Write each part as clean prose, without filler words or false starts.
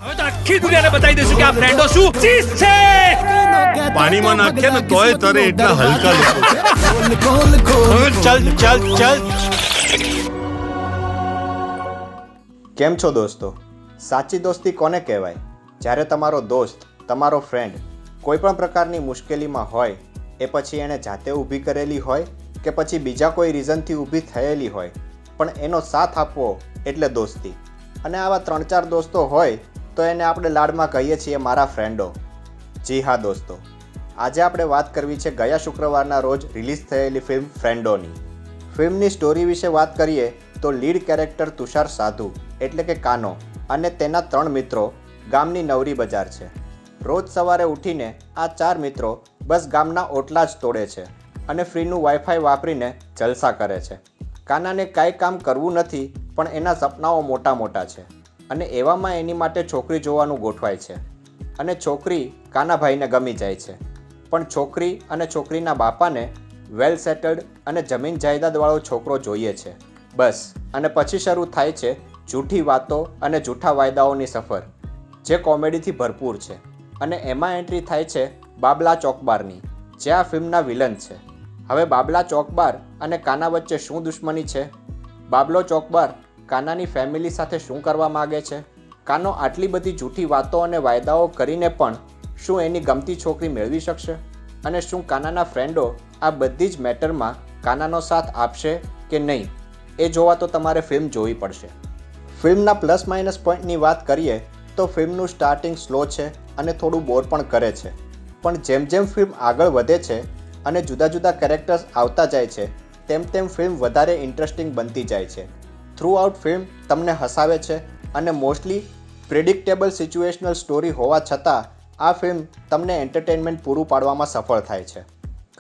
હવે તો આખી દુનિયાને બતાવી દઈશું કે આ ફ્રેન્ડો શું ચીઝ છે. પાણીમાં નાખીએ ને તોય તરે એટલા હલકા લોકો. ચાલ ચાલ ચાલ. કેમ છો દોસ્તો? સાચી દોસ્તી કોને કહેવાય? જ્યારે તમારો દોસ્ત, તમારો ફ્રેન્ડ કોઈ પણ પ્રકારની મુશ્કેલીમાં હોય, એ પછી એણે જાતે ઊભી કરેલી હોય કે પછી બીજા કોઈ રીઝનથી ઊભી થયેલી હોય, પણ એનો સાથ આપવો એટલે દોસ્તી. અને આવા 3-4 દોસ્તો હોય તો એને આપણે લાડમાં કહીએ છીએ મારા ફ્રેન્ડો. જી હા દોસ્તો, આજે આપણે વાત કરવી છે ગયા શુક્રવારના રોજ રિલીઝ થયેલી ફિલ્મ ફ્રેન્ડોની. ફિલ્મની સ્ટોરી વિશે વાત કરીએ તો લીડ કેરેક્ટર તુષાર સાધુ એટલે કે કાનો અને તેના 3 મિત્રો ગામની નવરી બજાર છે. રોજ સવારે ઉઠીને આ 4 મિત્રો બસ ગામના ઓટલા જ તોડે છે અને ફ્રીનું વાઈફાઈ વાપરીને જલસા કરે છે. કાનાને કાંઈ કામ કરવું નથી, પણ એના સપનાઓ મોટા મોટા છે અને એવામાં એની માટે છોકરી જોવાનું ગોઠવાય છે. અને છોકરી કાનાભાઈને ગમી જાય છે, પણ છોકરી અને છોકરીના બાપાને વેલ સેટલ્ડ અને જમીન જાયદાદવાળો છોકરો જોઈએ છે. બસ, અને પછી શરૂ થાય છે જૂઠી વાતો અને જૂઠા વાયદાઓની સફર, જે કોમેડીથી ભરપૂર છે. અને એમાં એન્ટ્રી થાય છે બાબલા ચોકબારની, જે આ ફિલ્મના વિલન છે. હવે બાબલા ચોકબાર અને કાના વચ્ચે શું દુશ્મની છે? બાબલો ચોકબાર કાનાની ફેમિલી સાથે શું કરવા માગે છે? કાનો આટલી બધી જૂઠી વાતો અને વાયદાઓ કરીને પણ શું એની ગમતી છોકરી મેળવી શકશે? અને શું કાનાના ફ્રેન્ડો આ બધી જ મેટરમાં કાનાનો સાથ આપશે કે નહીં, એ જોવા તો તમારે ફિલ્મ જોવી પડશે. ફિલ્મના પ્લસ માઇનસ પોઈન્ટની વાત કરીએ તો ફિલ્મનું સ્ટાર્ટિંગ સ્લો છે અને થોડું બોર પણ કરે છે. પણ જેમ જેમ ફિલ્મ આગળ વધે છે અને જુદા જુદા કેરેક્ટર્સ આવતા જાય છે, તેમ તેમ ફિલ્મ વધારે ઇન્ટરેસ્ટિંગ બનતી જાય છે. થ્રુ આઉટ ફિલ્મ તમને હસાવે છે અને મોસ્ટલી પ્રિડિક્ટેબલ સિચ્યુએશનલ સ્ટોરી હોવા છતાં આ ફિલ્મ તમને એન્ટરટેનમેન્ટ પૂરું પાડવામાં સફળ થાય છે.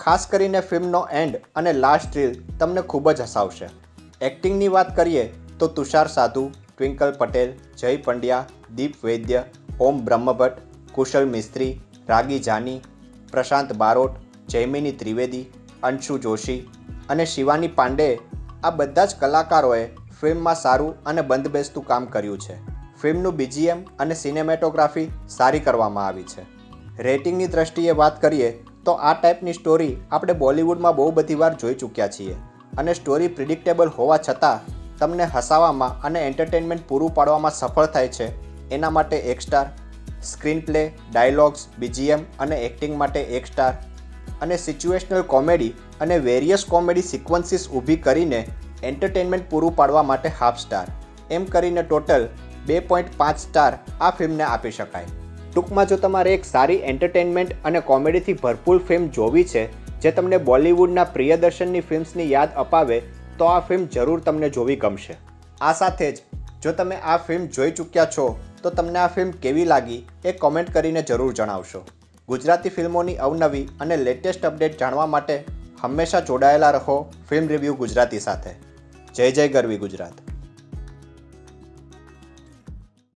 ખાસ કરીને ફિલ્મનો એન્ડ અને લાસ્ટ રીલ તમને ખૂબ જ હસાવશે. એક્ટિંગની વાત કરીએ તો તુષાર સાધુ, ટ્વિંકલ પટેલ, જય પંડ્યા, દીપ વૈદ્ય, ઓમ બ્રહ્મભટ્ટ, કુશલ મિસ્ત્રી, રાગી જાની, પ્રશાંત બારોટ, જૈમિની ત્રિવેદી, અંશુ જોશી અને શિવાની પાંડે, આ બધા જ કલાકારોએ ફિલ્મમાં સારું અને બંધબેસતું કામ કર્યું છે. ફિલ્મનું BGM અને સિનેમેટોગ્રાફી સારી કરવામાં આવી છે. રેટિંગની દ્રષ્ટિએ વાત કરીએ તો આ ટાઈપની સ્ટોરી આપણે બોલિવૂડમાં બહુ બધી વાર જોઈ ચૂક્યા છીએ અને સ્ટોરી પ્રિડિક્ટેબલ હોવા છતાં તમને હસાવવામાં અને એન્ટરટેનમેન્ટ પૂરું પાડવામાં સફળ થાય છે. એના માટે 1 star, screen play, dialogues, BGM અને એક્ટિંગ માટે 1 સ્ટાર અને સિચ્યુએશનલ કોમેડી અને વેરિયસ કોમેડી સિક્વન્સીસ ઊભી કરીને એન્ટરટેનમેન્ટ પૂરું પાડવા માટે 1/2 સ્ટાર. એમ કરીને ટોટલ 2.5 સ્ટાર આ ફિલ્મને આપી શકાય. ટૂંકમાં જો તમારે એક સારી એન્ટરટેનમેન્ટ અને કોમેડીથી ભરપૂર ફિલ્મ જોવી છે જે તમને બોલિવૂડના પ્રિયદર્શનની ફિલ્મ્સની યાદ અપાવે, તો આ ફિલ્મ જરૂર તમને જોવી ગમશે. આ સાથે જ જો તમે આ ફિલ્મ જોઈ ચૂક્યા છો તો તમને આ ફિલ્મ કેવી લાગી એ કોમેન્ટ કરીને જરૂર જણાવશો. ગુજરાતી ફિલ્મોની અવનવી અને લેટેસ્ટ અપડેટ જાણવા માટે હંમેશા જોડાયેલા રહો ફિલ્મ રિવ્યૂ ગુજરાતી સાથે. જય જય ગરવી ગુજરાત.